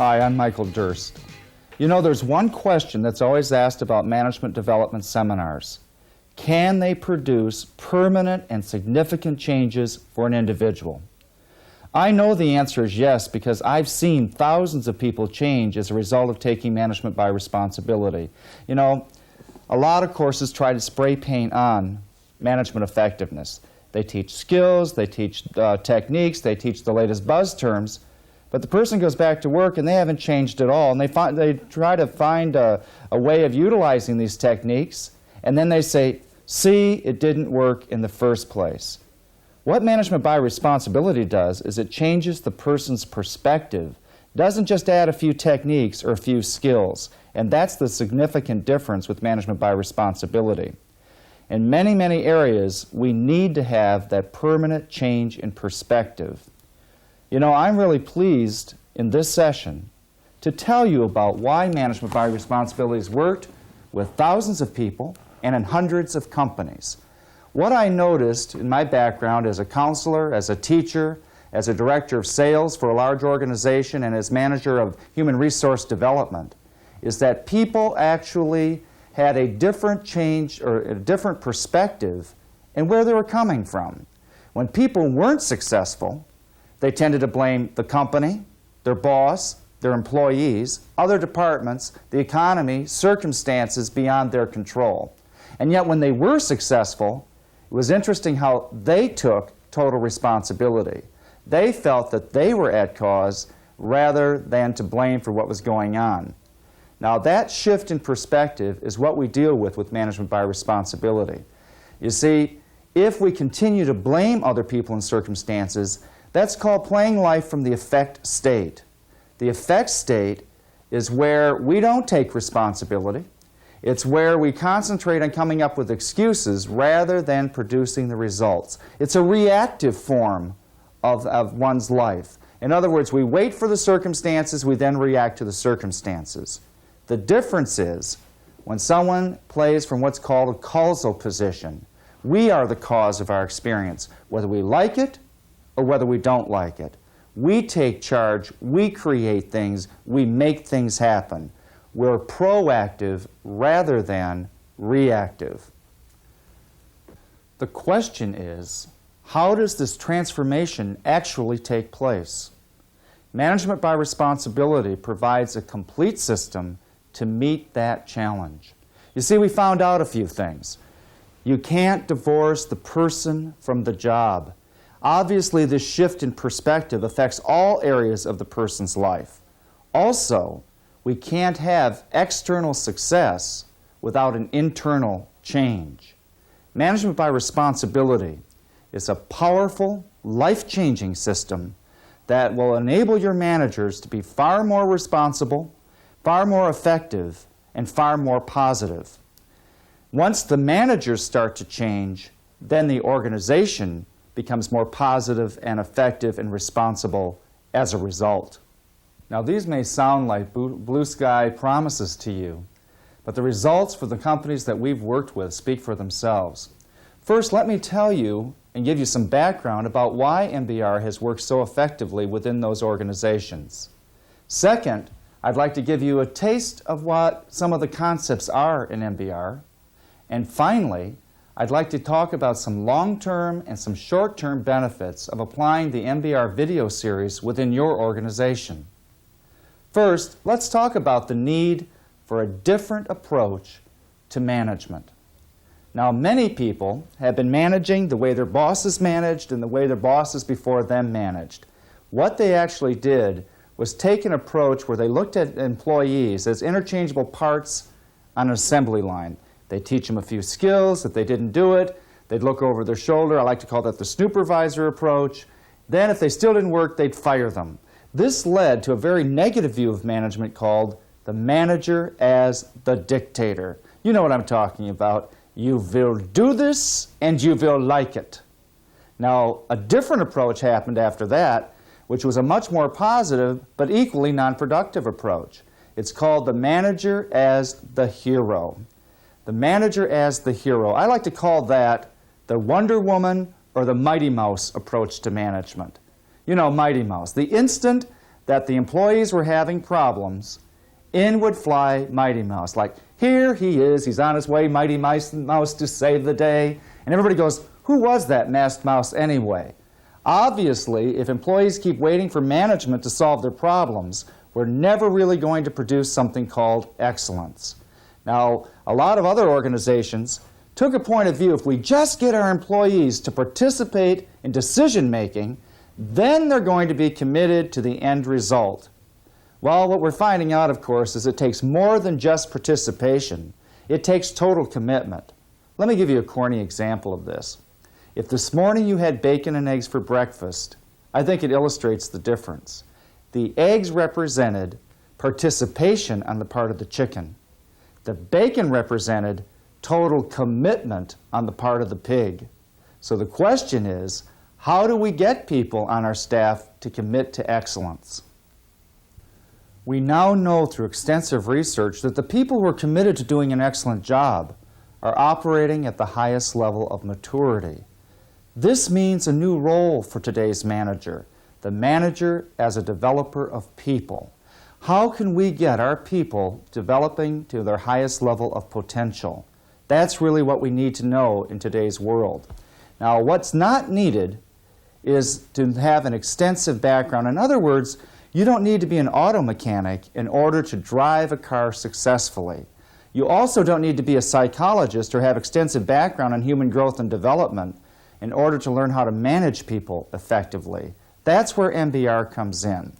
Hi, I'm Micael Durst. You know, there's one question that's always asked about management development seminars. Can they produce permanent and significant changes for an individual? I know the answer is yes, because I've seen thousands of people change as a result of taking management by responsibility. You know, a lot of courses try to spray paint on management effectiveness. They teach skills, they teach techniques, they teach the latest buzz terms, but the person goes back to work and they haven't changed at all, and they try to find a way of utilizing these techniques, and then they say, see, it didn't work in the first place. What management by responsibility does is it changes the person's perspective. It doesn't just add a few techniques or a few skills, and that's the significant difference with management by responsibility. In many, many areas, we need to have that permanent change in perspective. You know, I'm really pleased in this session to tell you about why management by responsibility has worked with thousands of people and in hundreds of companies. What I noticed in my background as a counselor, as a teacher, as a director of sales for a large organization, and as manager of human resource development, is that people actually had a different change or a different perspective in where they were coming from. When people weren't successful, they tended to blame the company, their boss, their employees, other departments, the economy, circumstances beyond their control. And yet when they were successful, it was interesting how they took total responsibility. They felt that they were at cause rather than to blame for what was going on. Now that shift in perspective is what we deal with management by responsibility. You see, if we continue to blame other people and circumstances, that's called playing life from the effect state. The effect state is where we don't take responsibility. It's where we concentrate on coming up with excuses rather than producing the results. It's a reactive form of one's life. In other words, we wait for the circumstances, we then react to the circumstances. The difference is when someone plays from what's called a causal position. We are the cause of our experience, whether we like it or whether we don't like it. We take charge, we create things, we make things happen. We're proactive rather than reactive. The question is, how does this transformation actually take place? Management by responsibility provides a complete system to meet that challenge. You see, we found out a few things. You can't divorce the person from the job. Obviously, this shift in perspective affects all areas of the person's life. Also, we can't have external success without an internal change. Management by responsibility is a powerful, life-changing system that will enable your managers to be far more responsible, far more effective, and far more positive. Once the managers start to change, then the organization becomes more positive and effective and responsible as a result. Now, these may sound like blue sky promises to you, but the results for the companies that we've worked with speak for themselves. First, let me tell you and give you some background about why MBR has worked so effectively within those organizations. Second, I'd like to give you a taste of what some of the concepts are in MBR. And finally, I'd like to talk about some long-term and some short-term benefits of applying the MBR video series within your organization. First, let's talk about the need for a different approach to management. Now, many people have been managing the way their bosses managed and the way their bosses before them managed. What they actually did was take an approach where they looked at employees as interchangeable parts on an assembly line. They'd teach them a few skills. If they didn't do it, they'd look over their shoulder. I like to call that the snoopervisor approach. Then if they still didn't work, they'd fire them. This led to a very negative view of management called the manager as the dictator. You know what I'm talking about. You will do this and you will like it. Now, a different approach happened after that, which was a much more positive but equally non-productive approach. It's called the manager as the hero. The manager as the hero. I like to call that the Wonder Woman or the Mighty Mouse approach to management. You know, Mighty Mouse. The instant that the employees were having problems, in would fly Mighty Mouse. Like, here he is, he's on his way, Mighty Mouse to save the day. And everybody goes, who was that masked mouse anyway? Obviously, if employees keep waiting for management to solve their problems, we're never really going to produce something called excellence. Now, a lot of other organizations took a point of view, if we just get our employees to participate in decision-making, then they're going to be committed to the end result. Well, what we're finding out, of course, is it takes more than just participation. It takes total commitment. Let me give you a corny example of this. If this morning you had bacon and eggs for breakfast, I think it illustrates the difference. The eggs represented participation on the part of the chicken. The bacon represented total commitment on the part of the pig. So the question is, how do we get people on our staff to commit to excellence? We now know through extensive research that the people who are committed to doing an excellent job are operating at the highest level of maturity. This means a new role for today's manager, the manager as a developer of people. How can we get our people developing to their highest level of potential? That's really what we need to know in today's world. Now, what's not needed is to have an extensive background. In other words, you don't need to be an auto mechanic in order to drive a car successfully. You also don't need to be a psychologist or have extensive background in human growth and development in order to learn how to manage people effectively. That's where MBR comes in.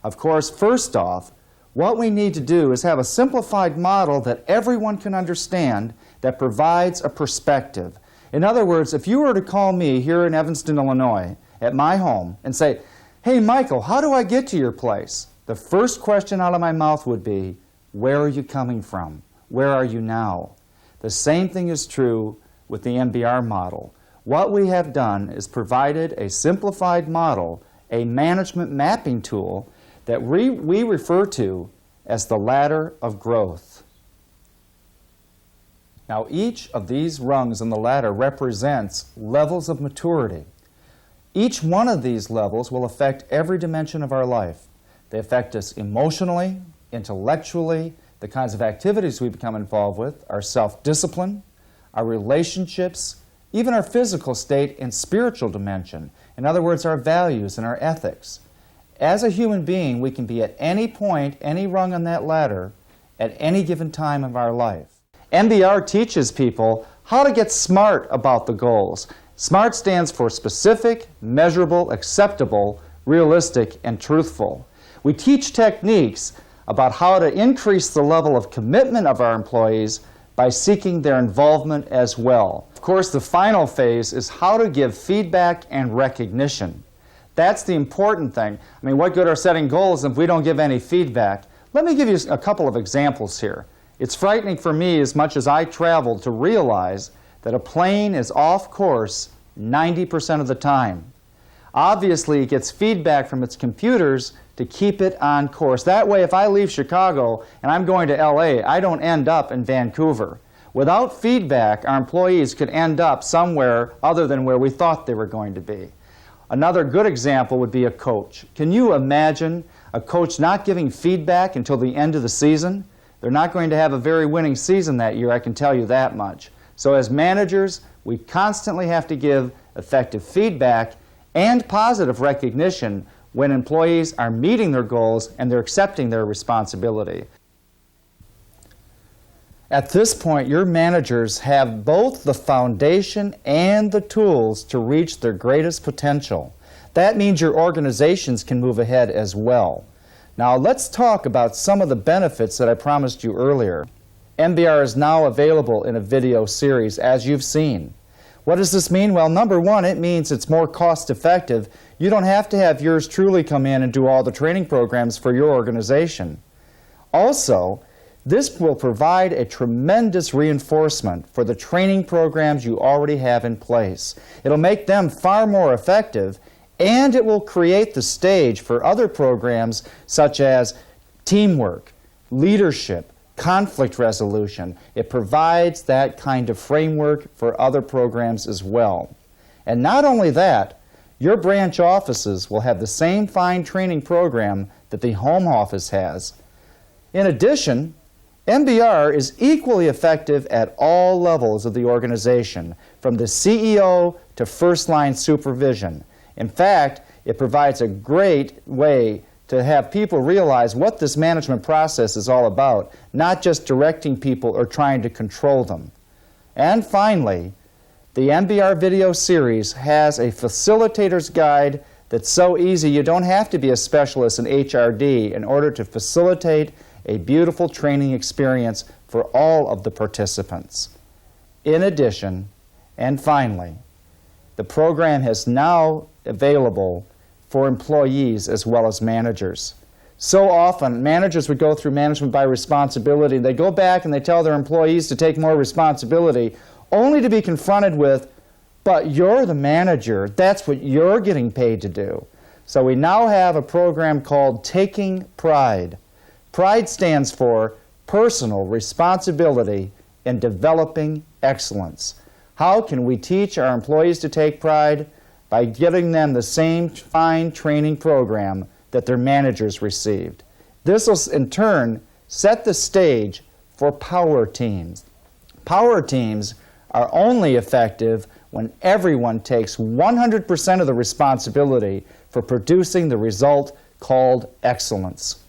Of course, first off, what we need to do is have a simplified model that everyone can understand that provides a perspective. In other words, if you were to call me here in Evanston, Illinois, at my home and say, hey, Michael, how do I get to your place? The first question out of my mouth would be, where are you coming from? Where are you now? The same thing is true with the MBR model. What we have done is provided a simplified model, a management mapping tool that we refer to as the ladder of growth. Now, each of these rungs on the ladder represents levels of maturity. Each one of these levels will affect every dimension of our life. They affect us emotionally, intellectually, the kinds of activities we become involved with, our self-discipline, our relationships, even our physical state and spiritual dimension. In other words, our values and our ethics. As a human being, we can be at any point, any rung on that ladder, at any given time of our life. MBR teaches people how to get smart about the goals. SMART stands for specific, measurable, acceptable, realistic, and truthful. We teach techniques about how to increase the level of commitment of our employees by seeking their involvement as well. Of course, the final phase is how to give feedback and recognition. That's the important thing. I mean, what good are setting goals if we don't give any feedback? Let me give you a couple of examples here. It's frightening for me as much as I travel to realize that a plane is off course 90% of the time. Obviously, it gets feedback from its computers to keep it on course. That way, if I leave Chicago and I'm going to LA, I don't end up in Vancouver. Without feedback, our employees could end up somewhere other than where we thought they were going to be. Another good example would be a coach. Can you imagine a coach not giving feedback until the end of the season? They're not going to have a very winning season that year, I can tell you that much. So as managers, we constantly have to give effective feedback and positive recognition when employees are meeting their goals and they're accepting their responsibility. At this point, your managers have both the foundation and the tools to reach their greatest potential. That means your organizations can move ahead as well. Now let's talk about some of the benefits that I promised you earlier. MBR is now available in a video series, as you've seen. What does this mean? Well, number one, it means it's more cost-effective. You don't have to have yours truly come in and do all the training programs for your organization. Also, this will provide a tremendous reinforcement for the training programs you already have in place. It'll make them far more effective, and it will create the stage for other programs such as teamwork, leadership, conflict resolution. It provides that kind of framework for other programs as well. And not only that, your branch offices will have the same fine training program that the home office has. In addition, MBR is equally effective at all levels of the organization, from the CEO to first-line supervision. In fact, it provides a great way to have people realize what this management process is all about, not just directing people or trying to control them. And finally, the MBR video series has a facilitator's guide that's so easy you don't have to be a specialist in HRD in order to facilitate a beautiful training experience for all of the participants. In addition, and finally, the program is now available for employees as well as managers. So often, managers would go through management by responsibility. They go back and they tell their employees to take more responsibility, only to be confronted with, but you're the manager. That's what you're getting paid to do. So we now have a program called Taking Pride. Pride stands for personal responsibility in developing excellence. How can we teach our employees to take pride? By giving them the same fine training program that their managers received. This will in turn set the stage for power teams. Power teams are only effective when everyone takes 100% of the responsibility for producing the result called excellence.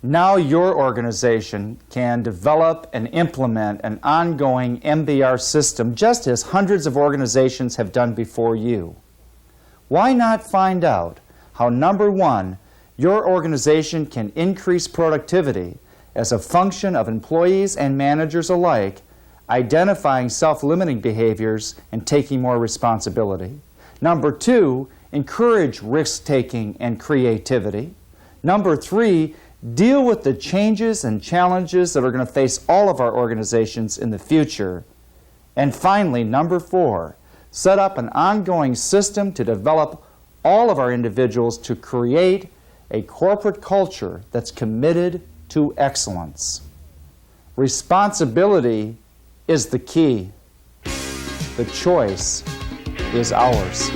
Now your organization can develop and implement an ongoing MBR system just as hundreds of organizations have done before you. Why not find out how, number one, your organization can increase productivity as a function of employees and managers alike identifying self-limiting behaviors and taking more responsibility. Number two, encourage risk-taking and creativity. Number three, deal with the changes and challenges that are going to face all of our organizations in the future. And finally, number four, set up an ongoing system to develop all of our individuals to create a corporate culture that's committed to excellence. Responsibility is the key. The choice is ours.